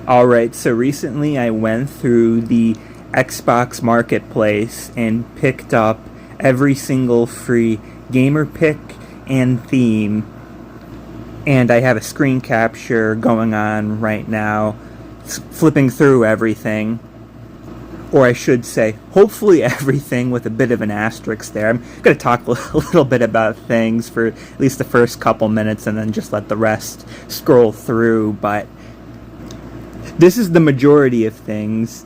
Alright, so recently I went through the Xbox Marketplace and picked up every single free gamer pick and theme, and I have a screen capture going on right now, flipping through everything. Or I should say, hopefully everything, with a bit of an asterisk there. I'm going to talk a little bit about things for at least the first couple minutes and then just let the rest scroll through, but this is the majority of things.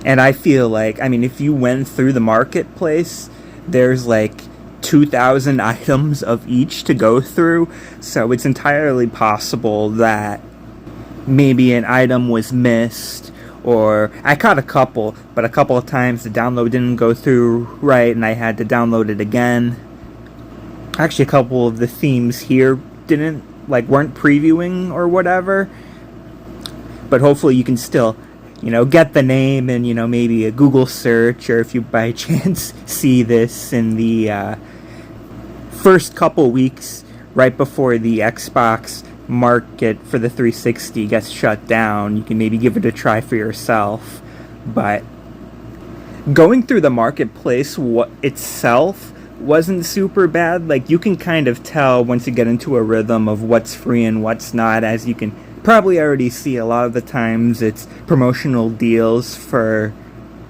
And I feel like, if you went through the marketplace, there's like 2,000 items of each to go through, so it's entirely possible that maybe an item was missed, or I caught a couple, but a couple of times the download didn't go through right and I had to download it again. Actually, a couple of the themes here weren't previewing or whatever, but hopefully you can still get the name and maybe a Google search, or if you by chance see this in the first couple weeks right before the Xbox market for the 360 gets shut down, you can maybe give it a try for yourself. But going through the marketplace itself wasn't super bad. Like, you can kind of tell once you get into a rhythm of what's free and what's not, as you can probably already see. A lot of the times it's promotional deals for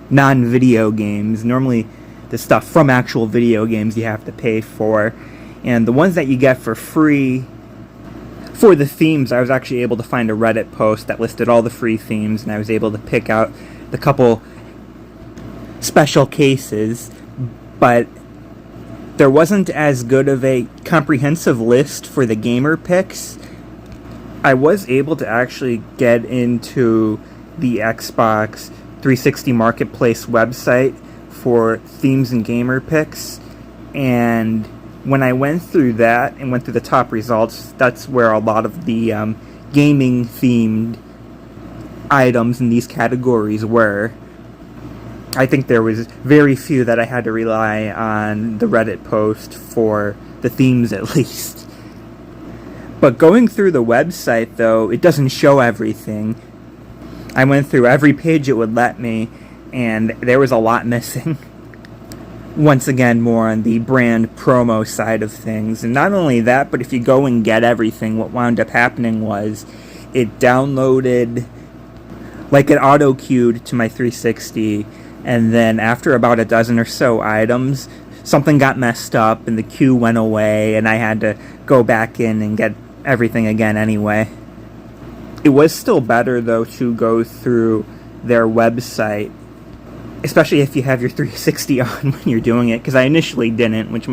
non-video games. Normally the stuff from actual video games you have to pay for, and the ones that you get for free for the themes, I was actually able to find a Reddit post that listed all the free themes, and I was able to pick out the couple special cases, but there wasn't as good of a comprehensive list for the gamer picks. I was able to actually get into the Xbox 360 Marketplace website for themes and gamer picks, and when I went through that and went through the top results, that's where a lot of the gaming-themed items in these categories were. I think there was very few that I had to rely on the Reddit post for the themes, at least. But going through the website, though, it doesn't show everything. I went through every page it would let me, and there was a lot missing. Once again, more on the brand promo side of things. And not only that, but if you go and get everything, what wound up happening was it downloaded, like it auto-queued to my 360, and then after about a dozen or so items, something got messed up and the queue went away, and I had to go back in and get everything again anyway. It was still better, though, to go through their website, especially if you have your 360 on when you're doing it, because I initially didn't, which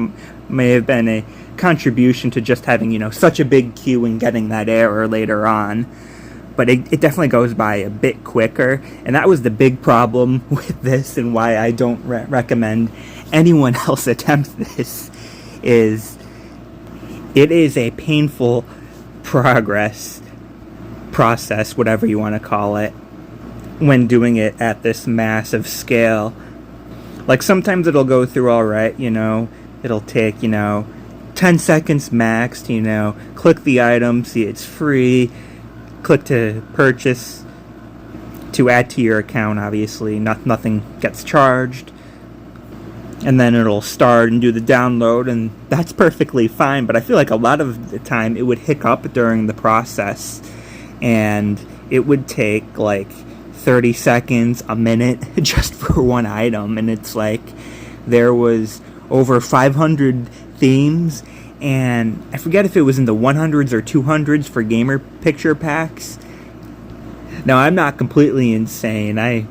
may have been a contribution to just having, such a big queue and getting that error later on. But it definitely goes by a bit quicker, and that was the big problem with this, and why I don't recommend anyone else attempt this. It is a painful process, whatever you want to call it, when doing it at this massive scale. Like, sometimes it'll go through alright, it'll take, 10 seconds max to, click the item, see it's free, click to purchase, to add to your account. Obviously, nothing gets charged, and then it'll start and do the download, and that's perfectly fine. But I feel like a lot of the time it would hiccup during the process, and it would take like 30 seconds, a minute, just for one item. And it's like there was over 500 themes, and I forget if it was in the 100s or 200s for gamer picture packs. Now, I'm not completely insane. I,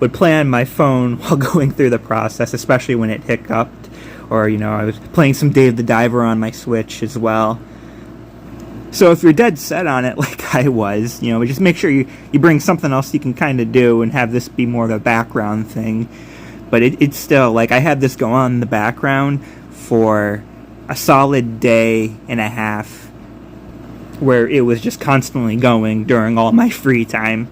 would play on my phone while going through the process, especially when it hiccuped, or, I was playing some Dave the Diver on my Switch as well. So if you're dead set on it, like I was, just make sure you bring something else you can kind of do, and have this be more of a background thing. But it's still, like, I had this go on in the background for a solid day and a half, where it was just constantly going during all my free time.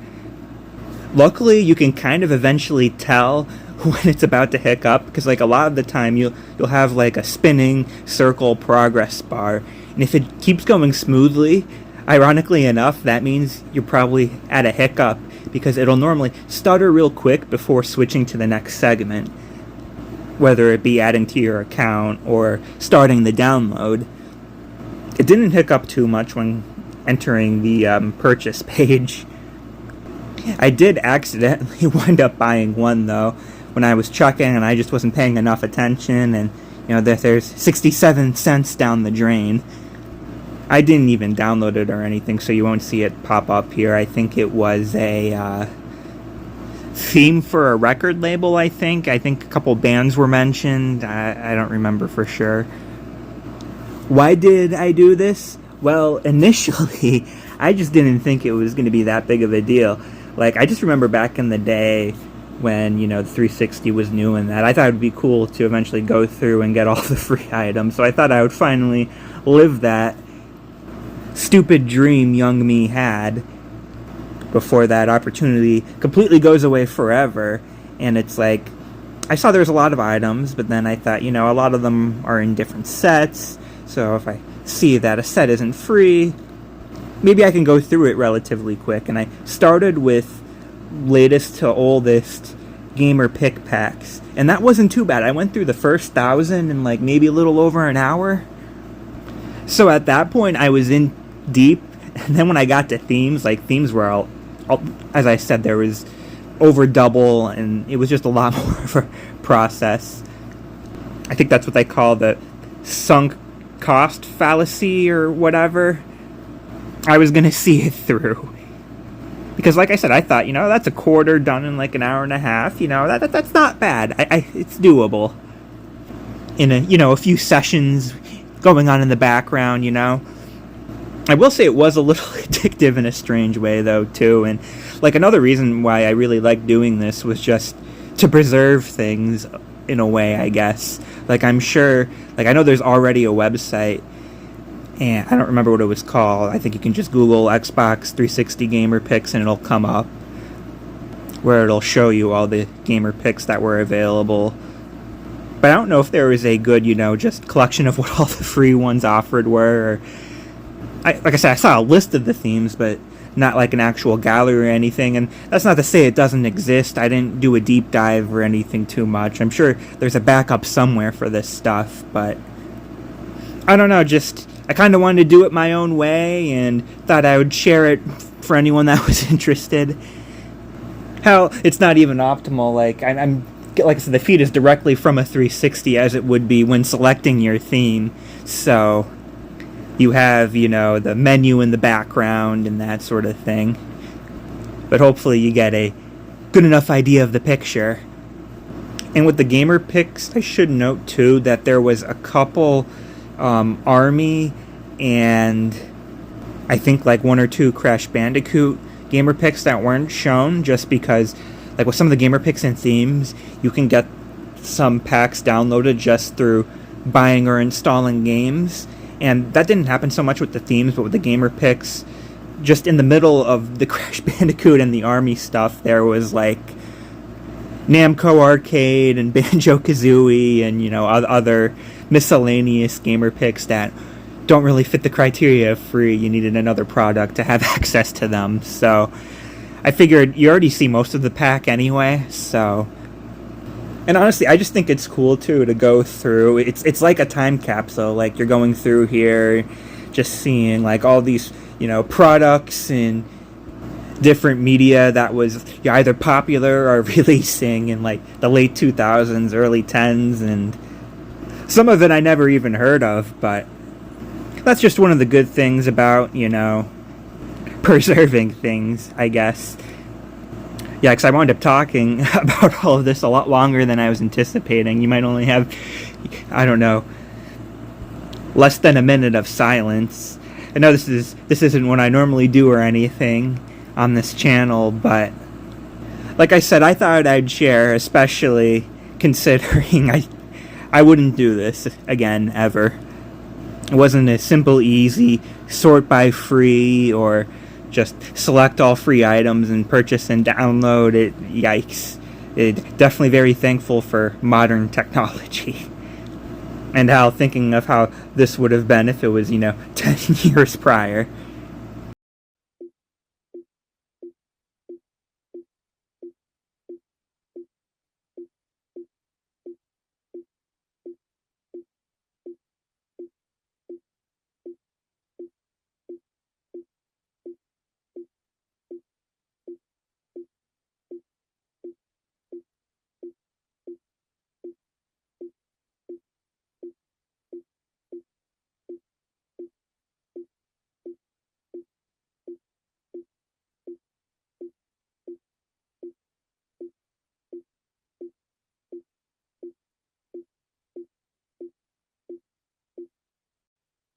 Luckily, you can kind of eventually tell when it's about to hiccup, because like a lot of the time you'll have like a spinning circle progress bar, and if it keeps going smoothly, Ironically enough, that means you're probably at a hiccup because it'll normally stutter real quick before switching to the next segment, whether it be adding to your account or starting the download. It didn't hiccup too much when entering the purchase page. I did accidentally wind up buying one, though, when I was checking and I just wasn't paying enough attention, and there's 67 cents down the drain. I didn't even download it or anything, so you won't see it pop up here. I think it was a theme for a record label, I think a couple bands were mentioned. I don't remember for sure. Why did I do this? Well, initially, I just didn't think it was going to be that big of a deal. Like, I just remember back in the day when, the 360 was new and that, I thought it would be cool to eventually go through and get all the free items. So I thought I would finally live that stupid dream young me had before that opportunity completely goes away forever. And it's like, I saw there's a lot of items, but then I thought, a lot of them are in different sets. So if I see that a set isn't free, maybe I can go through it relatively quick. And I started with latest to oldest gamer pick packs, and that wasn't too bad. I went through the first 1,000 in like maybe a little over an hour. So at that point I was in deep, and then when I got to themes, like themes were all as I said, there was over double, and it was just a lot more of a process. I think that's what they call the sunk cost fallacy or whatever. I was gonna see it through. Because like I said, I thought, that's a quarter done in like an hour and a half. That's not bad. It's doable. In a few sessions going on in the background, I will say it was a little addictive in a strange way, though, too. And like another reason why I really liked doing this was just to preserve things in a way, I guess. Like I'm sure, like I know there's already a website, and I don't remember what it was called. I think you can just Google Xbox 360 Gamer Pics and it'll come up, where it'll show you all the gamer pics that were available. But I don't know if there was a good, just collection of what all the free ones offered were. Like I said, I saw a list of the themes, but not like an actual gallery or anything. And that's not to say it doesn't exist. I didn't do a deep dive or anything too much. I'm sure there's a backup somewhere for this stuff, but I don't know, I kind of wanted to do it my own way and thought I would share it for anyone that was interested. Hell, it's not even optimal. Like like I said, the feed is directly from a 360 as it would be when selecting your theme. So you have, the menu in the background and that sort of thing. But hopefully you get a good enough idea of the picture. And with the gamer pics, I should note too that there was a couple Army and I think like one or two Crash Bandicoot gamer pics that weren't shown, just because like with some of the gamer pics and themes, you can get some packs downloaded just through buying or installing games, and that didn't happen so much with the themes, but with the gamer pics, just in the middle of the Crash Bandicoot and the Army stuff, there was like Namco Arcade and Banjo-Kazooie and other miscellaneous gamer pics that don't really fit the criteria of free. You needed another product to have access to them. So I figured you already see most of the pack anyway. So, and honestly, I just think it's cool too to go through. It's like a time capsule. Like you're going through here, just seeing like all these products and different media that was either popular or releasing in like the late 2000s, early 10s, and some of it I never even heard of. But that's just one of the good things about, preserving things, I guess. Yeah, because I wound up talking about all of this a lot longer than I was anticipating. You might only have, I don't know, less than a minute of silence. I know this isn't what I normally do or anything on this channel, but like I said, I thought I'd share, especially considering I wouldn't do this again, ever. It wasn't a simple, easy, sort by free, or just select all free items and purchase and download it. Yikes. Definitely very thankful for modern technology. And thinking of how this would have been if it was, 10 years prior.